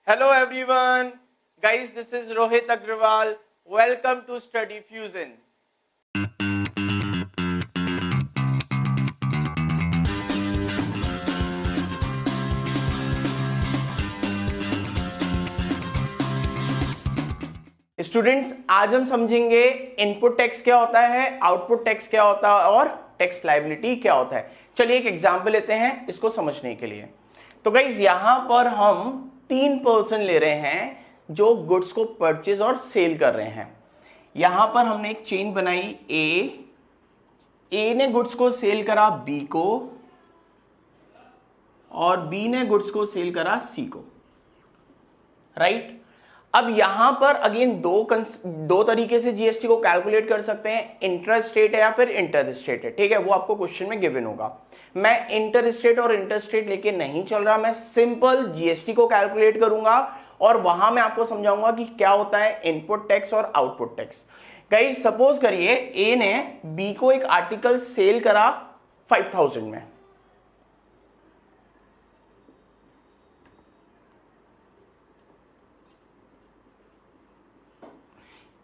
Hello everyone, guys. This is Rohit Agrawal. Welcome to Study Fusion. Students, आज हम समझेंगे input tax क्या होता है, आउटपुट टैक्स क्या होता है और टैक्स लायबिलिटी क्या होता है। चलिए एक एग्जांपल लेते हैं इसको समझने के लिए। तो गाइज यहां पर हम 3 पर्सन ले रहे हैं जो गुड्स को परचेज और सेल कर रहे हैं। यहां पर हमने एक चेन बनाई, ए ने गुड्स को सेल करा बी को और बी ने गुड्स को सेल करा सी को, राइट। अब यहां पर अगेन दो तरीके से जीएसटी को कैलकुलेट कर सकते हैं, इंटर स्टेट है या फिर इंटर स्टेट है, ठीक है। वो आपको क्वेश्चन में गिवन होगा। मैं इंटर स्टेट और इंटर स्टेट लेके नहीं चल रहा, मैं सिंपल जीएसटी को कैलकुलेट करूंगा और वहां मैं आपको समझाऊंगा कि क्या होता है इनपुट टैक्स और आउटपुट टैक्स। गाइस सपोज करिए ए ने बी को एक आर्टिकल सेल करा 5000 में,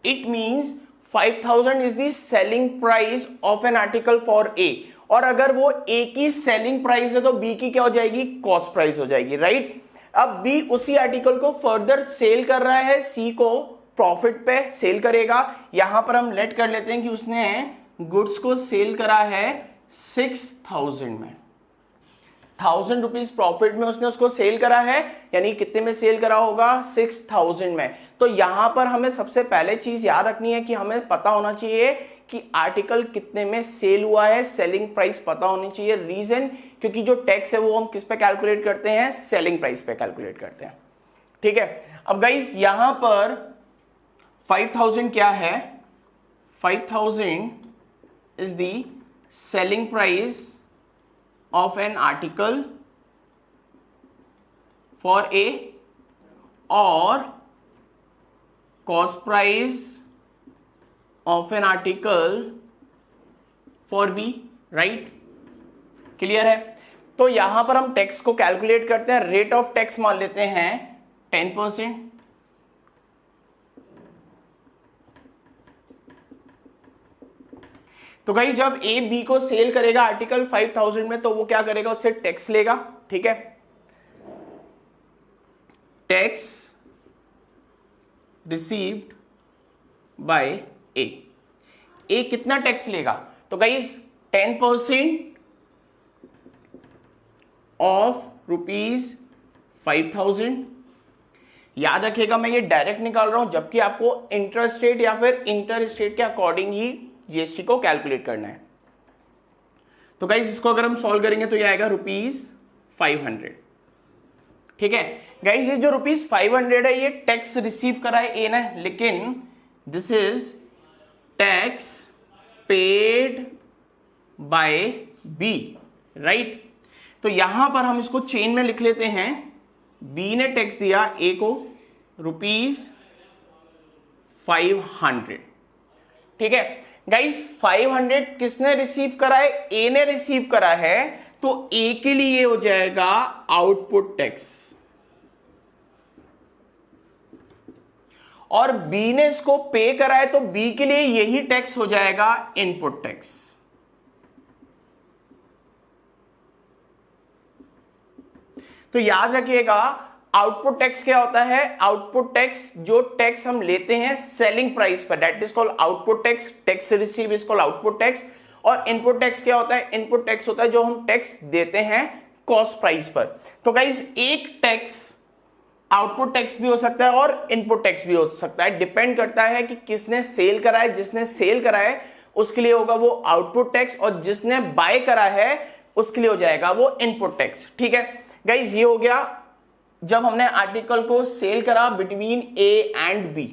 it means 5000 is the selling price of an article for a. और अगर वो ए की सेलिंग प्राइस है तो बी की क्या हो जाएगी, कॉस्ट प्राइस हो जाएगी, राइट। अब बी उसी आर्टिकल को फर्दर सेल कर रहा है, सी को प्रॉफिट पे सेल करेगा। यहां पर हम लेट कर लेते हैं कि उसने गुड्स को सेल करा है 6000 में, 1000 रुपीज प्रॉफिट में उसने उसको सेल करा है, यानी कितने में सेल करा होगा, 6000 में। तो यहां पर हमें सबसे पहले चीज याद रखनी है कि हमें पता होना चाहिए कि आर्टिकल कितने में सेल हुआ है, सेलिंग प्राइस पता होनी चाहिए। रीजन क्योंकि जो टैक्स है वो हम किस पे कैलकुलेट करते हैं, सेलिंग प्राइस पे कैलकुलेट करते हैं, ठीक है। अब गाइस यहां पर 5000 क्या है, 5000 is the selling price of an article for A or cost price of an article for B, right? Clear है। तो यहां पर हम टैक्स को कैलकुलेट करते हैं, रेट ऑफ टैक्स मान लेते हैं 10%। तो गाइस जब ए बी को सेल करेगा आर्टिकल 5000 में तो वो क्या करेगा, उससे टैक्स लेगा, ठीक है। टैक्स रिसीव्ड बाय ए कितना टैक्स लेगा, तो गाइस 10% ऑफ ₹5000। याद रखिएगा मैं ये डायरेक्ट निकाल रहा हूं, जबकि आपको इंटर स्टेट या फिर इंटर स्टेट के अकॉर्डिंग ही जीएसटी को कैलकुलेट करना है। तो गाइस इसको अगर हम सॉल्व करेंगे तो ये आएगा ₹500, ठीक है। गाइस ये जो ₹500 है ये टैक्स रिसीव करा है ए ने, लेकिन this is tax paid by B, right. तो यहां पर हम इसको चेन में लिख लेते हैं, बी ने टैक्स दिया ए को ₹500, ठीक है। गाइस 500 किसने रिसीव करा है, ए ने रिसीव करा है, तो ए के लिए हो जाएगा आउटपुट टैक्स और बी ने इसको पे करा है तो बी के लिए यही टैक्स हो जाएगा इनपुट टैक्स। तो याद रखिएगा आउटपुट टैक्स क्या होता है, आउटपुट टैक्स जो टैक्स हम लेते हैं सेलिंग प्राइस पर, that is called output tax. Tax receive is called output tax. और इनपुट टैक्स क्या होता है, इनपुट टैक्स होता है जो हम टैक्स देते हैं कॉस्ट प्राइस पर। तो गाइस एक टैक्स आउटपुट टैक्स भी हो सकता है और इनपुट टैक्स भी हो सकता है, डिपेंड करता है कि किसने सेल करा है। जिसने सेल करा है उसके लिए होगा वो आउटपुट टैक्स और जिसने बाय करा है उसके लिए हो जाएगा वो इनपुट टैक्स, ठीक है। गाइस ये हो गया जब हमने आर्टिकल को सेल करा बिटवीन ए एंड बी।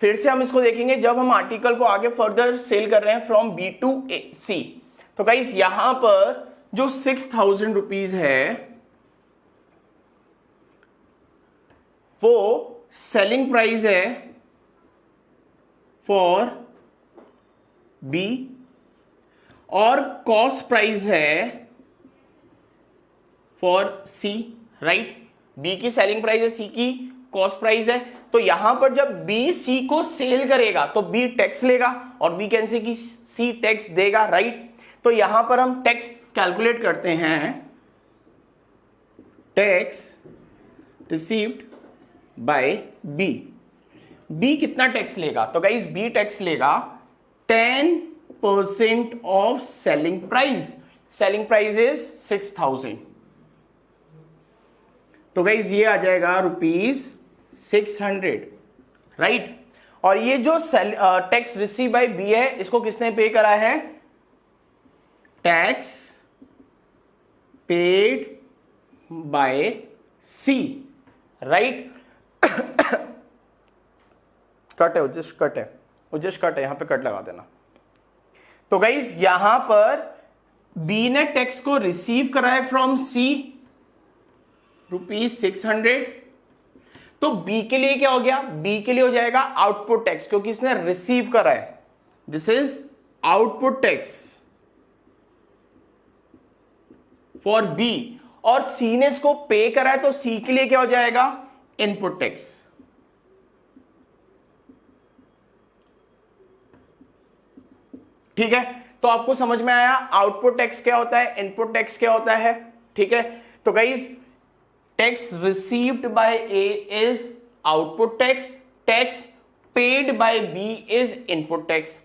फिर से हम इसको देखेंगे जब हम आर्टिकल को आगे फर्दर सेल कर रहे हैं फ्रॉम बी टू सी। तो गाइस यहां पर जो 6000 रुपीज है वो सेलिंग प्राइस है फॉर बी और कॉस्ट प्राइस है फॉर सी, राइट। बी की सेलिंग प्राइस है, सी की कॉस्ट प्राइस है। तो यहां पर जब बी सी को सेल करेगा तो बी टैक्स लेगा और वी कैन से कि सी टैक्स देगा, राइट। तो यहां पर हम टैक्स कैलकुलेट करते हैं, tax received by B. B कितना टैक्स लेगा? तो गाइस बी टैक्स लेगा 10% of selling price. Selling price is 6000। तो गाइस ये आ जाएगा ₹600, राइट। और ये जो टैक्स रिसीव बाय बी है, इसको किसने पे करा है? Tax paid by C, right. Cut है, उज्जश कट है, उज्जश कट है, यहां पे कट लगा देना। तो गाइस यहां पर बी ने टैक्स को रिसीव करा है फ्रॉम सी ₹600। तो बी के लिए क्या हो गया? बी के लिए हो जाएगा आउटपुट टैक्स, क्योंकि इसने रिसीव करा है। This is output tax for B. और सी ने इसको पे करा है, तो सी के लिए क्या हो जाएगा? Input tax. ठीक है, तो आपको समझ में आया आउटपुट टैक्स क्या होता है, इनपुट टैक्स क्या होता है। ठीक है, तो guys tax received by A is output tax, tax paid by B is input tax.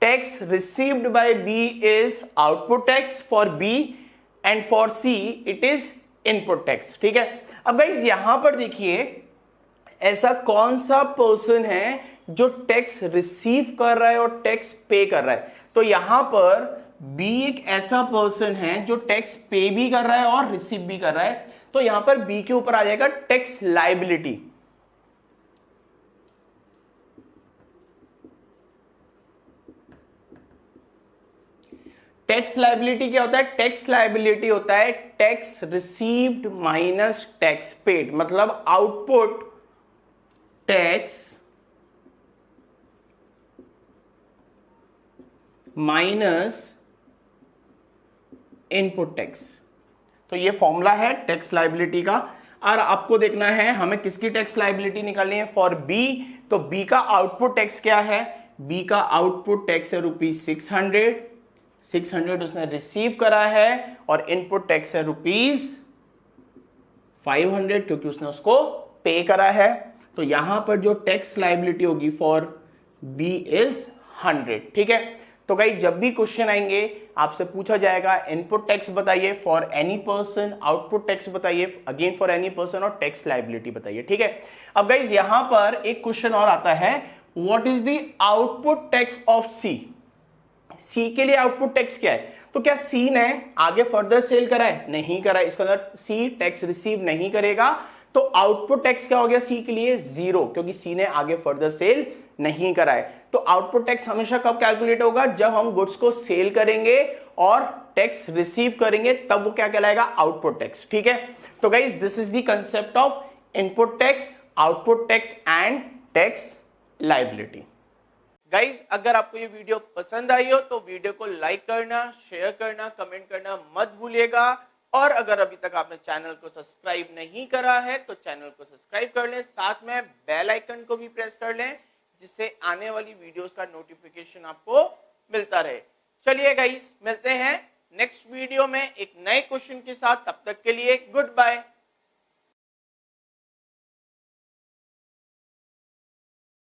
Tax received by B is output tax for B and for C it is input tax. ठीक है, अब guys यहां पर देखिए ऐसा कौन सा person है जो टैक्स रिसीव कर रहा है और टैक्स पे कर रहा है। तो यहां पर बी एक ऐसा पर्सन है जो टैक्स पे भी कर रहा है और रिसीव भी कर रहा है। तो यहां पर बी के ऊपर आ जाएगा टैक्स लायबिलिटी। टैक्स लायबिलिटी क्या होता है? टैक्स लायबिलिटी होता है tax received minus tax paid, मतलब output tax minus input tax. तो ये फॉर्मूला है टैक्स लायबिलिटी का। और आपको देखना है हमें किसकी टैक्स लायबिलिटी निकालनी है, फॉर बी। तो बी का आउटपुट टैक्स क्या है? बी का आउटपुट टैक्स है ₹600। 600 उसने रिसीव करा है और इनपुट टैक्स है ₹500, क्योंकि उसने उसको पे करा है। तो यहां पर जो टैक्स लायबिलिटी होगी फॉर बी इज 100। ठीक है, तो गाइस जब भी क्वेश्चन आएंगे आपसे पूछा जाएगा इनपुट टैक्स बताइए for any person, output tax बताइए अगेन फॉर एनी पर्सन, और टैक्स लायबिलिटी बताइए। ठीक है, अब गाइस यहां पर एक क्वेश्चन और आता है, what is the output tax of C. C के लिए आउटपुट टैक्स क्या है? तो क्या सी ने आगे फर्दर सेल करा है? नहीं करा है, इसका मतलब सी टैक्स रिसीव नहीं करेगा। तो आउटपुट टैक्स क्या हो गया सी के लिए? 0, क्योंकि सी ने आगे फर्दर सेल नहीं करा है। तो आउटपुट टैक्स हमेशा कब कैलकुलेट होगा? जब हम गुड्स को सेल करेंगे और टैक्स रिसीव करेंगे, तब वो क्या कहलाएगा? Output tax. ठीक है, तो guys this is the concept of input tax, output tax and tax liability. Guys अगर आपको ये वीडियो पसंद आई हो तो वीडियो को लाइक करना, शेयर करना, कमेंट करना मत भूलिएगा। और अगर अभी तक आपने चैनल को सब्सक्राइब नहीं करा है तो चैनल को सब्सक्राइब कर लें, साथ में बेल आइकन को भी प्रेस कर लें, जिससे आने वाली वीडियोस का नोटिफिकेशन आपको मिलता रहे। चलिए गाइस मिलते हैं नेक्स्ट वीडियो में एक नए क्वेश्चन के साथ, तब तक के लिए गुड बाय।